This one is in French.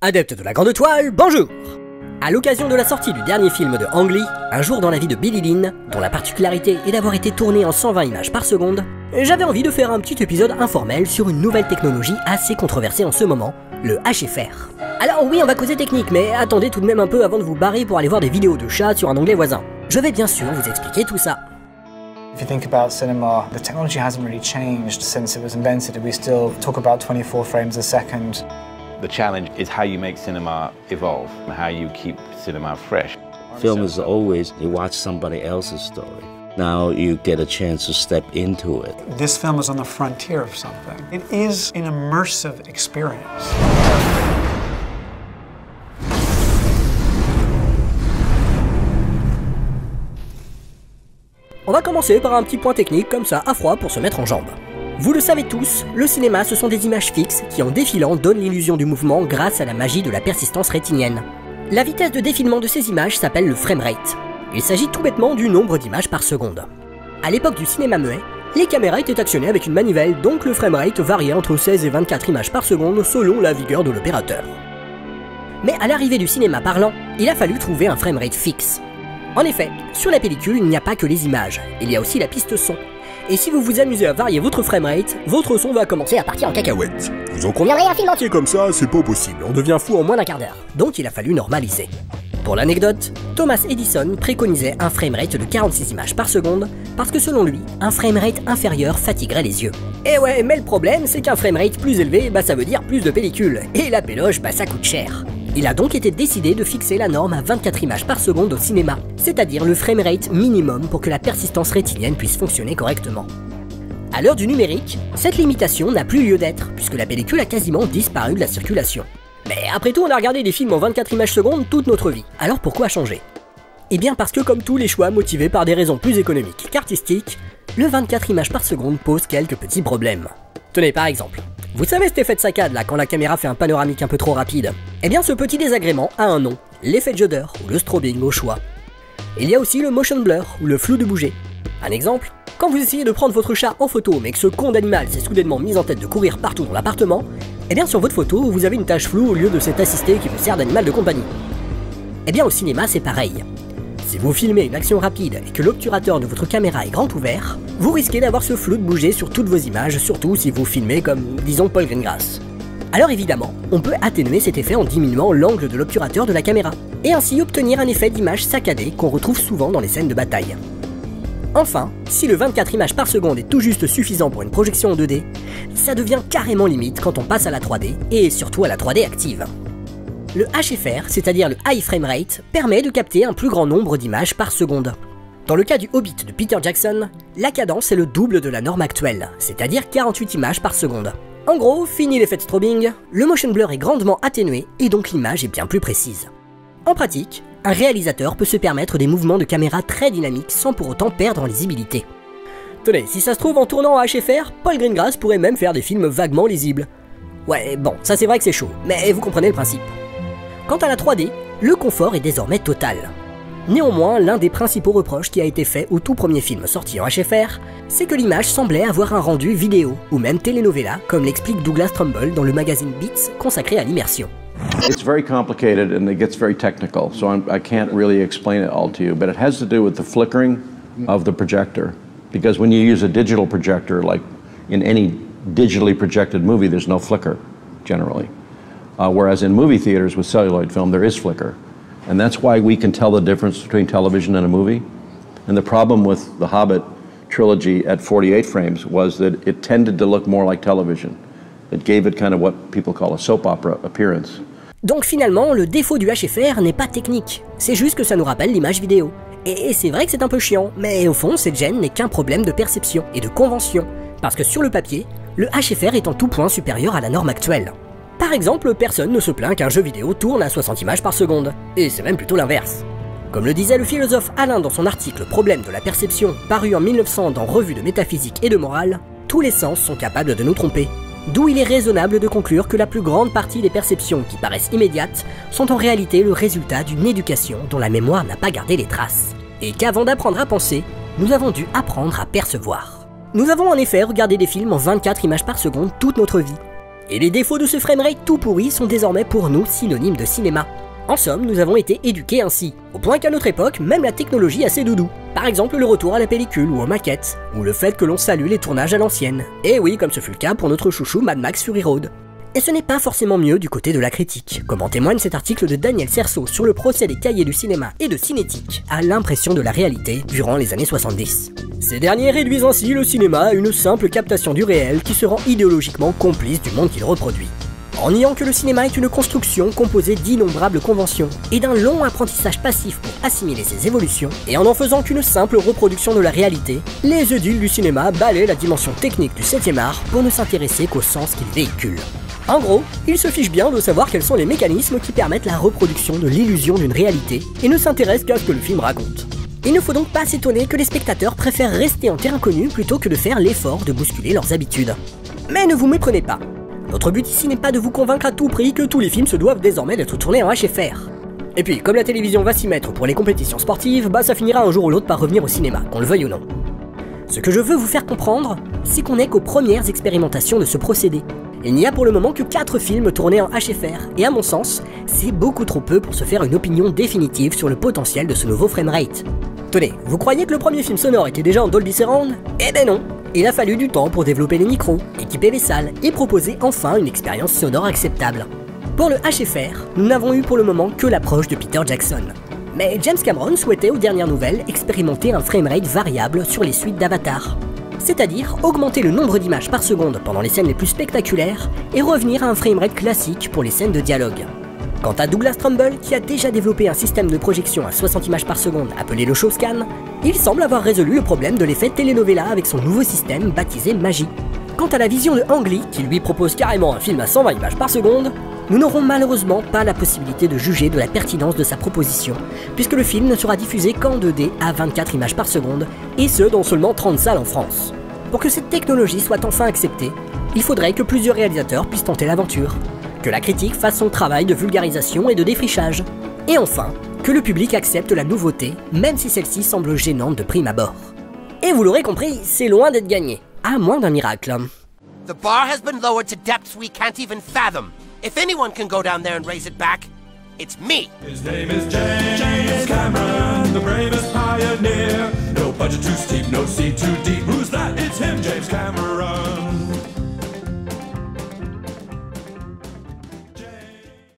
Adeptes de la grande toile, bonjour! À l'occasion de la sortie du dernier film de Ang Lee, Un jour dans la vie de Billy Lynn, dont la particularité est d'avoir été tourné en 120 images par seconde, j'avais envie de faire un petit épisode informel sur une nouvelle technologie assez controversée en ce moment, le HFR. Alors oui, on va causer technique, mais attendez tout de même un peu avant de vous barrer pour aller voir des vidéos de chats sur un onglet voisin. Je vais bien sûr vous expliquer tout ça. If you think about cinema, the technology hasn't really changed since it was invented. We still talk about 24 frames a second. The challenge is how you make cinema evolve, how you keep cinema fresh. Film is always you watch somebody else's story. Now you get a chance to step into it. This film is on the frontier of something. It is an immersive experience. On va commencer par un petit point technique comme ça à froid pour se mettre en jambes. Vous le savez tous, le cinéma ce sont des images fixes qui en défilant donnent l'illusion du mouvement grâce à la magie de la persistance rétinienne. La vitesse de défilement de ces images s'appelle le framerate. Il s'agit tout bêtement du nombre d'images par seconde. À l'époque du cinéma muet, les caméras étaient actionnées avec une manivelle, donc le framerate variait entre 16 et 24 images par seconde selon la vigueur de l'opérateur. Mais à l'arrivée du cinéma parlant, il a fallu trouver un framerate fixe. En effet, sur la pellicule, il n'y a pas que les images, il y a aussi la piste son. Et si vous vous amusez à varier votre framerate, votre son va commencer à partir en cacahuète. Vous en conviendrez, un film entier comme ça, c'est pas possible, on devient fou en moins d'un quart d'heure. Donc il a fallu normaliser. Pour l'anecdote, Thomas Edison préconisait un framerate de 46 images par seconde, parce que selon lui, un framerate inférieur fatiguerait les yeux. Et ouais, mais le problème, c'est qu'un framerate plus élevé, ça veut dire plus de pellicule, et la péloche, ça coûte cher. Il a donc été décidé de fixer la norme à 24 images par seconde au cinéma, c'est-à-dire le framerate minimum pour que la persistance rétinienne puisse fonctionner correctement. À l'heure du numérique, cette limitation n'a plus lieu d'être, puisque la pellicule a quasiment disparu de la circulation. Mais après tout, on a regardé des films en 24 images secondes toute notre vie, alors pourquoi changer? Eh bien parce que comme tous les choix motivés par des raisons plus économiques qu'artistiques, le 24 images par seconde pose quelques petits problèmes. Tenez par exemple, vous savez cet effet de saccade là quand la caméra fait un panoramique un peu trop rapide? Eh bien ce petit désagrément a un nom, l'effet de Judder ou le strobing au choix. Il y a aussi le motion blur ou le flou de bouger. Un exemple, quand vous essayez de prendre votre chat en photo mais que ce con d'animal s'est soudainement mis en tête de courir partout dans l'appartement, eh bien sur votre photo vous avez une tache floue au lieu de cet assisté qui vous sert d'animal de compagnie. Eh bien au cinéma c'est pareil. Si vous filmez une action rapide et que l'obturateur de votre caméra est grand ouvert, vous risquez d'avoir ce flou de bouger sur toutes vos images, surtout si vous filmez comme, disons, Paul Greengrass. Alors évidemment, on peut atténuer cet effet en diminuant l'angle de l'obturateur de la caméra, et ainsi obtenir un effet d'image saccadée qu'on retrouve souvent dans les scènes de bataille. Enfin, si le 24 images par seconde est tout juste suffisant pour une projection en 2D, ça devient carrément limite quand on passe à la 3D, et surtout à la 3D active. Le HFR, c'est-à-dire le High Frame Rate, permet de capter un plus grand nombre d'images par seconde. Dans le cas du Hobbit de Peter Jackson, la cadence est le double de la norme actuelle, c'est-à-dire 48 images par seconde. En gros, fini l'effet de strobing, le motion blur est grandement atténué et donc l'image est bien plus précise. En pratique, un réalisateur peut se permettre des mouvements de caméra très dynamiques sans pour autant perdre en lisibilité. Tenez, si ça se trouve en tournant en HFR, Paul Greengrass pourrait même faire des films vaguement lisibles. Ouais, bon, ça c'est vrai que c'est chaud, mais vous comprenez le principe. Quant à la 3D, le confort est désormais total. Néanmoins, l'un des principaux reproches qui a été fait au tout premier film sorti en HFR, c'est que l'image semblait avoir un rendu vidéo, ou même telenovela, comme l'explique Douglas Trumbull dans le magazine Beats consacré à l'immersion. It's very complicated and it gets very technical, so I can't really explain it all to you, but it has to do with the flickering of the projector. Because when you use a digital projector, like in any digitally projected movie, there's no flicker, generally. Whereas in movie theaters with celluloid film, there is flicker. And that's why we can tell the difference between television and a movie. And the problem with the Hobbit trilogy at 48 frames was that it tended to look more like television. It gave it kind of what people call a soap opera appearance. Donc finalement, le défaut du HFR n'est pas technique, c'est juste que ça nous rappelle l'image vidéo. Et c'est vrai que c'est un peu chiant, mais au fond, cette gêne n'est qu'un problème de perception et de convention. Parce que sur le papier, le HFR est en tout point supérieur à la norme actuelle. Par exemple, personne ne se plaint qu'un jeu vidéo tourne à 60 images par seconde, et c'est même plutôt l'inverse. Comme le disait le philosophe Alain dans son article Problème de la perception, paru en 1900 dans Revue de métaphysique et de morale, tous les sens sont capables de nous tromper. D'où il est raisonnable de conclure que la plus grande partie des perceptions qui paraissent immédiates sont en réalité le résultat d'une éducation dont la mémoire n'a pas gardé les traces. Et qu'avant d'apprendre à penser, nous avons dû apprendre à percevoir. Nous avons en effet regardé des films en 24 images par seconde toute notre vie. Et les défauts de ce framerate tout pourri sont désormais pour nous synonymes de cinéma. En somme, nous avons été éduqués ainsi, au point qu'à notre époque, même la technologie a ses doudous. Par exemple le retour à la pellicule ou aux maquettes, ou le fait que l'on salue les tournages à l'ancienne. Et oui, comme ce fut le cas pour notre chouchou Mad Max Fury Road. Et ce n'est pas forcément mieux du côté de la critique, comme en témoigne cet article de Daniel Cerceau sur le procès des cahiers du cinéma et de cinétique à l'impression de la réalité durant les années 70. Ces derniers réduisent ainsi le cinéma à une simple captation du réel qui se rend idéologiquement complice du monde qu'il reproduit. En niant que le cinéma est une construction composée d'innombrables conventions et d'un long apprentissage passif pour assimiler ses évolutions, et en n'en faisant qu'une simple reproduction de la réalité, les édiles du cinéma balaient la dimension technique du 7e art pour ne s'intéresser qu'au sens qu'il véhicule. En gros, ils se fichent bien de savoir quels sont les mécanismes qui permettent la reproduction de l'illusion d'une réalité et ne s'intéressent qu'à ce que le film raconte. Il ne faut donc pas s'étonner que les spectateurs préfèrent rester en terrain connu plutôt que de faire l'effort de bousculer leurs habitudes. Mais ne vous méprenez pas. Notre but ici n'est pas de vous convaincre à tout prix que tous les films se doivent désormais d'être tournés en HFR. Et puis, comme la télévision va s'y mettre pour les compétitions sportives, bah ça finira un jour ou l'autre par revenir au cinéma, qu'on le veuille ou non. Ce que je veux vous faire comprendre, c'est qu'on n'est qu'aux premières expérimentations de ce procédé. Il n'y a pour le moment que 4 films tournés en HFR, et à mon sens, c'est beaucoup trop peu pour se faire une opinion définitive sur le potentiel de ce nouveau framerate. Tenez, vous croyez que le premier film sonore était déjà en Dolby Surround? Eh ben non! Il a fallu du temps pour développer les micros, équiper les salles et proposer enfin une expérience sonore acceptable. Pour le HFR, nous n'avons eu pour le moment que l'approche de Peter Jackson. Mais James Cameron souhaitait aux dernières nouvelles expérimenter un framerate variable sur les suites d'Avatar. C'est-à-dire augmenter le nombre d'images par seconde pendant les scènes les plus spectaculaires et revenir à un framerate classique pour les scènes de dialogue. Quant à Douglas Trumbull, qui a déjà développé un système de projection à 60 images par seconde appelé le Shawscan, il semble avoir résolu le problème de l'effet telenovela avec son nouveau système baptisé Magie. Quant à la vision de Ang Lee, qui lui propose carrément un film à 120 images par seconde, nous n'aurons malheureusement pas la possibilité de juger de la pertinence de sa proposition, puisque le film ne sera diffusé qu'en 2D à 24 images par seconde, et ce dans seulement 30 salles en France. Pour que cette technologie soit enfin acceptée, il faudrait que plusieurs réalisateurs puissent tenter l'aventure, que la critique fasse son travail de vulgarisation et de défrichage, et enfin, que le public accepte la nouveauté, même si celle-ci semble gênante de prime abord. Et vous l'aurez compris, c'est loin d'être gagné, à moins d'un miracle. The bar has been lowered to depths we can't even fathom. If anyone can go down there and raise it back, it's me. His name is James Cameron, the bravest pioneer. No budget too steep,